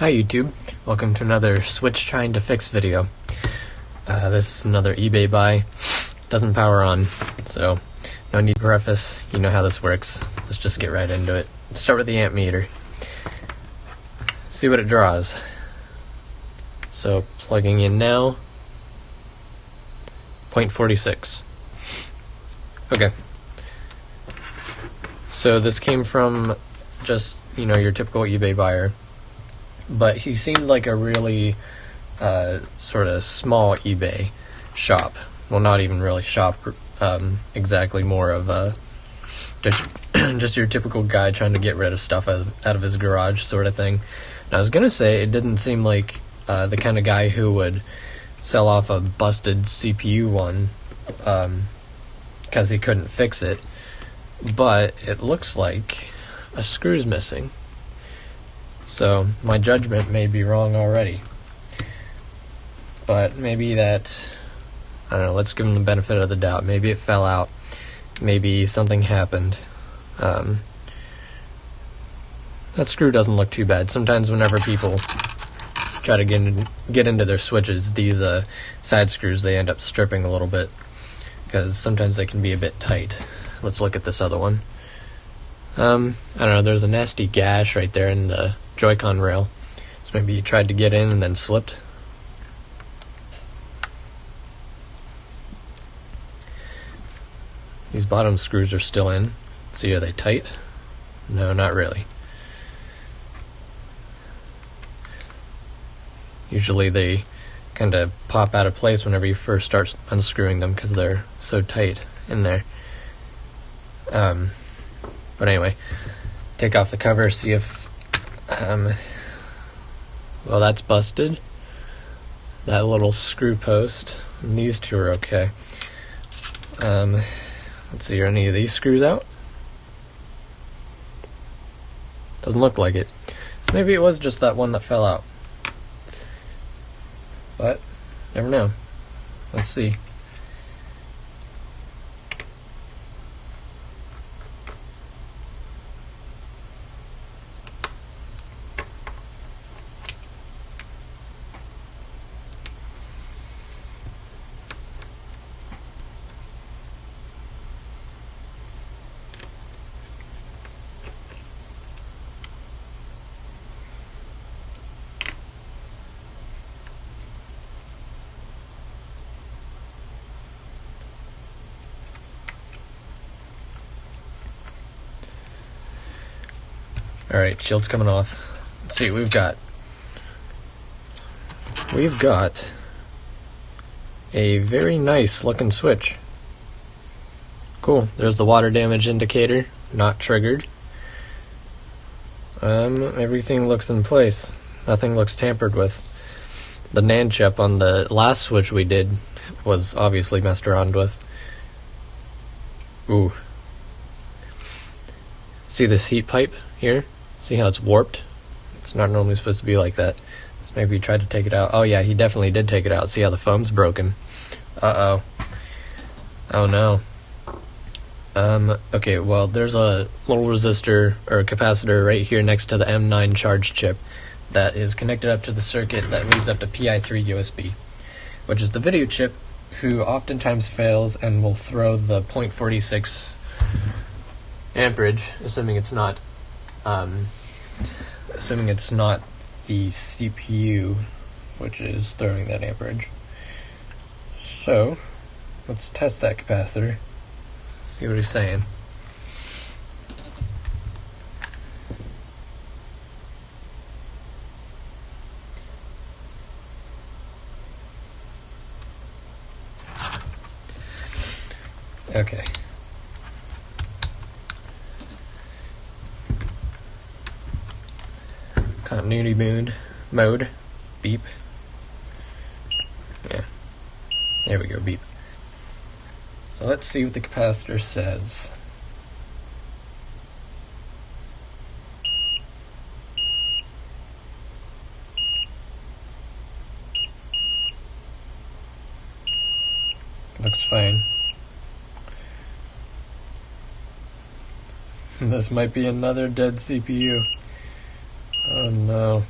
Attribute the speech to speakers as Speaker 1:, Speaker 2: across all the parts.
Speaker 1: Hi YouTube, welcome to another Switch Trying to Fix video. This is another eBay buy. Doesn't power on, so no need to preface, you know how this works. Let's just get right into it. Start with the amp meter. See what it draws. So plugging in now, 0.46. Okay. So this came from just, your typical eBay buyer. But he seemed like a really sort of small eBay shop. Well, not even really shop exactly, more of just your typical guy trying to get rid of stuff out of his garage sort of thing. And I was going to say it didn't seem like the kind of guy who would sell off a busted CPU one because he couldn't fix it. But it looks like a screw's missing. So, my judgment may be wrong already. But maybe that, I don't know, let's give him the benefit of the doubt. Maybe it fell out. Maybe something happened. That screw doesn't look too bad. Sometimes whenever people try to get into their switches, these side screws, they end up stripping a little bit. Because sometimes they can be a bit tight. Let's look at this other one. I don't know, there's a nasty gash right there in the Joy-Con rail. So maybe you tried to get in and then slipped. These bottom screws are still in. See, are they tight? No, not really. Usually they kind of pop out of place whenever you first start unscrewing them because they're so tight in there. But anyway, take off the cover, see if well, that's busted. That little screw post, and these two are okay. Let's see, are any of these screws out? Doesn't look like it. So maybe it was just that one that fell out. But, never know. Let's see. Alright, shield's coming off. Let's see what we've got. We've got a very nice looking switch. Cool. There's the water damage indicator, not triggered. Everything looks in place. Nothing looks tampered with. The NAND chip on the last switch we did was obviously messed around with. Ooh. See this heat pipe here? See how it's warped? It's not normally supposed to be like that. So maybe he tried to take it out. Oh yeah, he definitely did take it out. See how the foam's broken? Uh-oh. Oh no. Okay, well, there's a little resistor or capacitor right here next to the M9 charge chip that is connected up to the circuit that leads up to PI3 USB, which is the video chip who oftentimes fails and will throw the 0.46 amperage, assuming it's not the CPU, which is throwing that amperage. So, let's test that capacitor. See what he's saying. Okay. Continuity mode, beep. Yeah, there we go, beep. So let's see what the capacitor says. Looks fine. This might be another dead CPU. Oh no.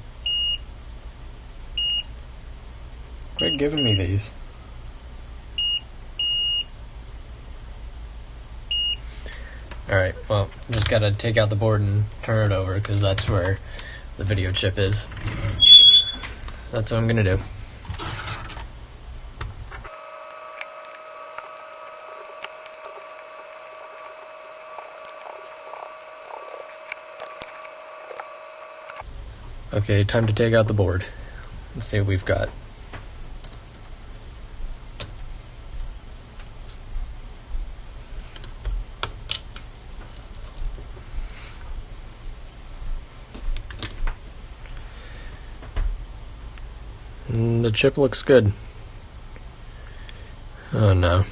Speaker 1: Quit giving me these. Alright, well, just gotta take out the board and turn it over, because that's where the video chip is. So that's what I'm gonna do. Okay, time to take out the board. Let's see what we've got. The chip looks good. Oh no.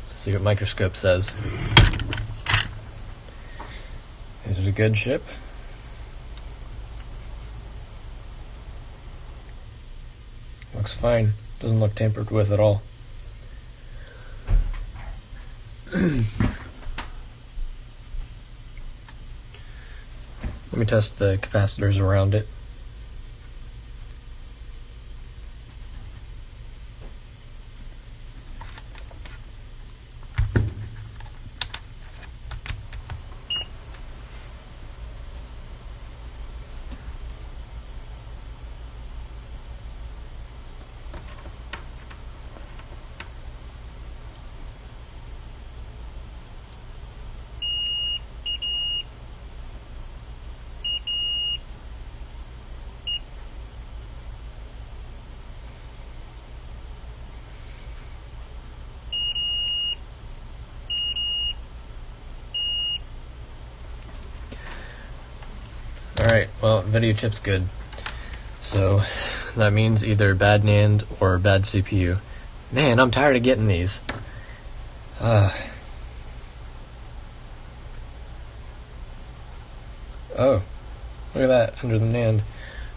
Speaker 1: Let's see what microscope says. Is it a good chip? Looks fine. Doesn't look tampered with at all. Let me test the capacitors around it. Alright, well, video chip's good. So, that means either bad NAND or bad CPU. Man, I'm tired of getting these. Oh, look at that, under the NAND.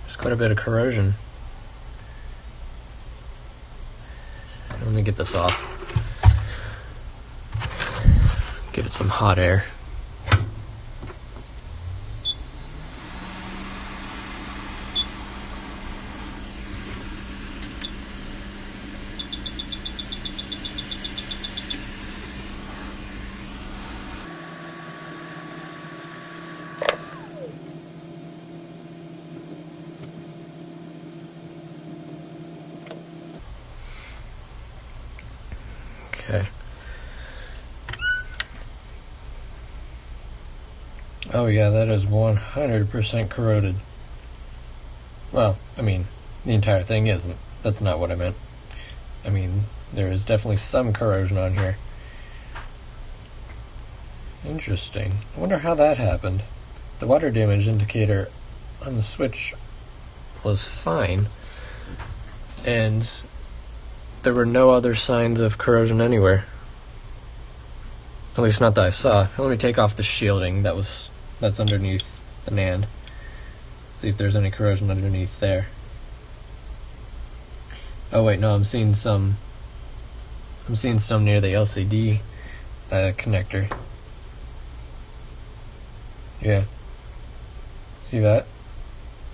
Speaker 1: There's quite a bit of corrosion. Let me get this off. Give it some hot air. Okay. Oh yeah, that is 100% corroded. Well, I mean, the entire thing isn't. That's not what I meant. I mean, there is definitely some corrosion on here. Interesting. I wonder how that happened. The water damage indicator on the switch was fine, and there were no other signs of corrosion anywhere. At least not that I saw. Let me take off the shielding that's underneath the NAND. See if there's any corrosion underneath there. Oh wait, no, I'm seeing some near the LCD connector. Yeah. See that?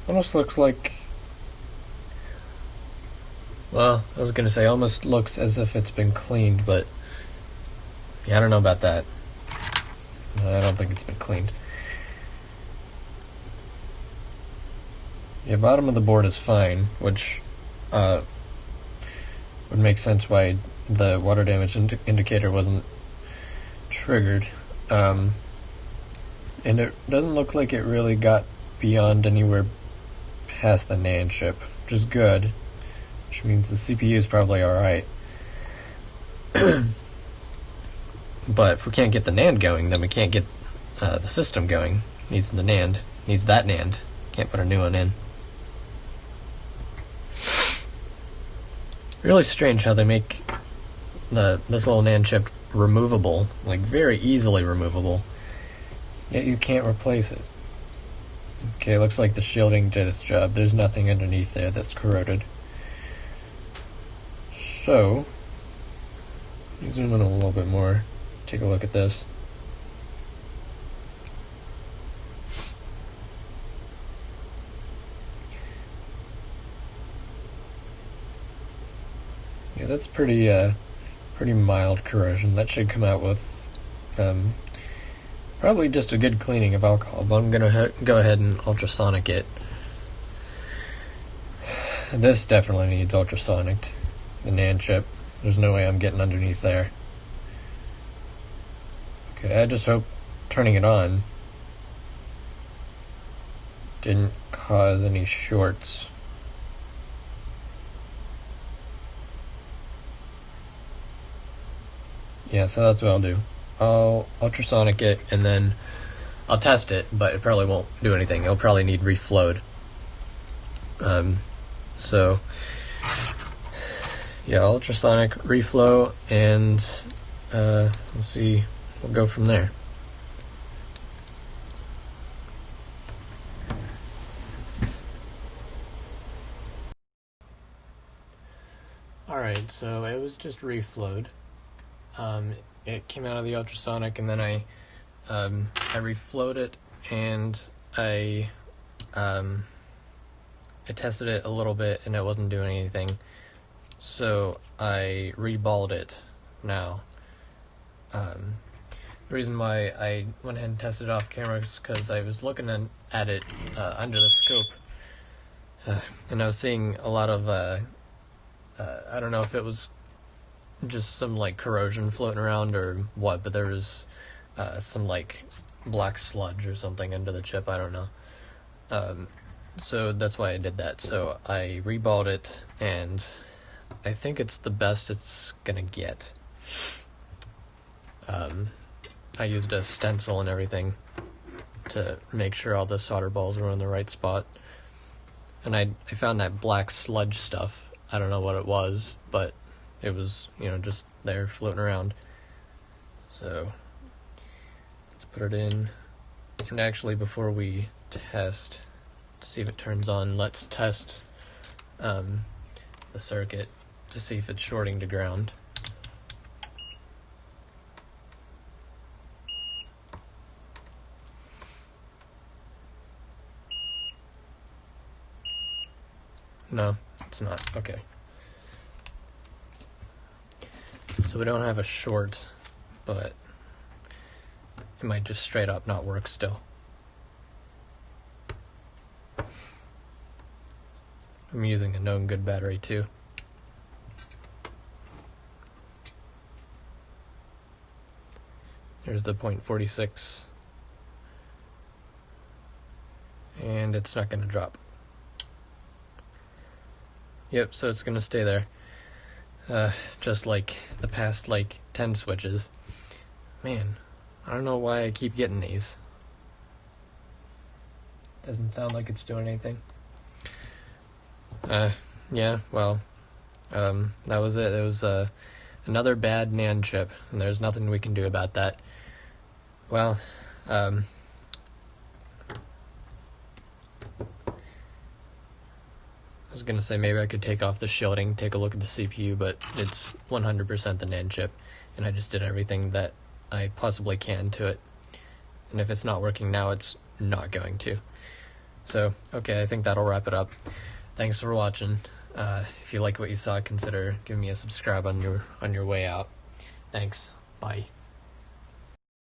Speaker 1: Almost looks like... Well, I was gonna say almost looks as if it's been cleaned, but yeah, I don't know about that. I don't think it's been cleaned. Yeah, bottom of the board is fine, which would make sense why the water damage indicator wasn't triggered. And it doesn't look like it really got beyond anywhere past the NAND chip, which is good. Which means the CPU is probably alright. But if we can't get the NAND going, then we can't get the system going. Needs the NAND. Needs that NAND. Can't put a new one in. Really strange how they make this little NAND chip removable, like very easily removable, yet you can't replace it. Okay, looks like the shielding did its job. There's nothing underneath there that's corroded. So, let me zoom in a little bit more. Take a look at this. that's pretty mild corrosion. That should come out with probably just a good cleaning of alcohol, but I'm gonna go ahead and ultrasonic it. This definitely needs ultrasonic. The NAND chip. There's no way I'm getting underneath there. Okay, I just hope turning it on didn't cause any shorts. Yeah, so that's what I'll do. I'll ultrasonic it and then I'll test it, but it probably won't do anything. It'll probably need reflowed. So yeah, ultrasonic, reflow, and we'll see. We'll go from there. Alright, so it was just reflowed. It came out of the ultrasonic, and then I reflowed it, and I tested it a little bit, and it wasn't doing anything. So I reballed it now. The reason why I went ahead and tested it off camera is because I was looking at it under the scope, and I was seeing a lot of I don't know if it was just some like corrosion floating around or what, but there was some like black sludge or something under the chip. I don't know. So that's why I did that. So I reballed it, and I think it's the best it's gonna get. I used a stencil and everything to make sure all the solder balls were in the right spot. And I found that black sludge stuff. I don't know what it was, but it was, just there floating around. So let's put it in. And actually, before we test to see if it turns on, let's test the circuit to see if it's shorting to ground. No, it's not. Okay. So we don't have a short, but it might just straight up not work still. I'm using a known good battery too. Here's the 0.46. And it's not going to drop. Yep, so it's going to stay there. Just like the past 10 switches. Man, I don't know why I keep getting these. Doesn't sound like it's doing anything. Yeah, well, that was it. It was another bad NAND chip, and there's nothing we can do about that. Well, I was going to say maybe I could take off the shielding, take a look at the CPU, but it's 100% the NAND chip, and I just did everything that I possibly can to it. And if it's not working now, it's not going to. So, okay, I think that'll wrap it up. Thanks for watching. If you like what you saw, consider giving me a subscribe on your way out. Thanks. Bye.